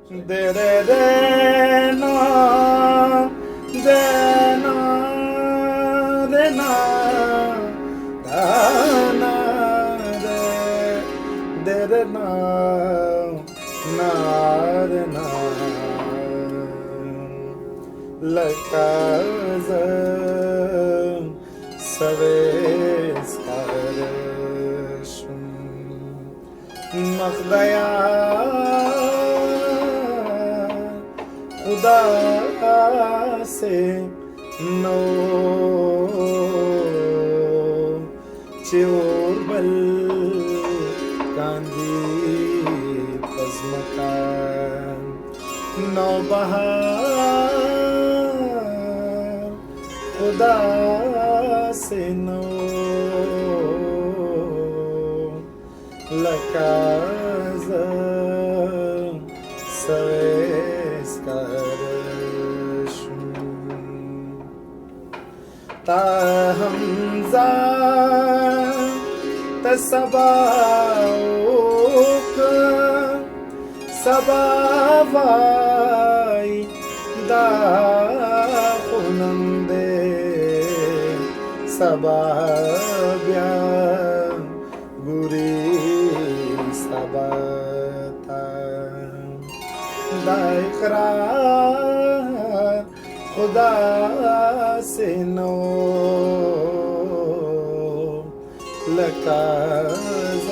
दे रे रे ना दे ना रे ना दा ना रे दे रे ना ना रे ना लकाज सवेस karışım मखदया खुदा से नो चोर बल कांदी पज़मकान नौ बहार खुदा से नो लकाज सवेस karışım ta हमजा तसबाउक सबावाई दा खुनंदे सबाब्या गुरी सबता दाइकरार खुदा से नो लकाज़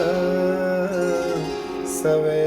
सवे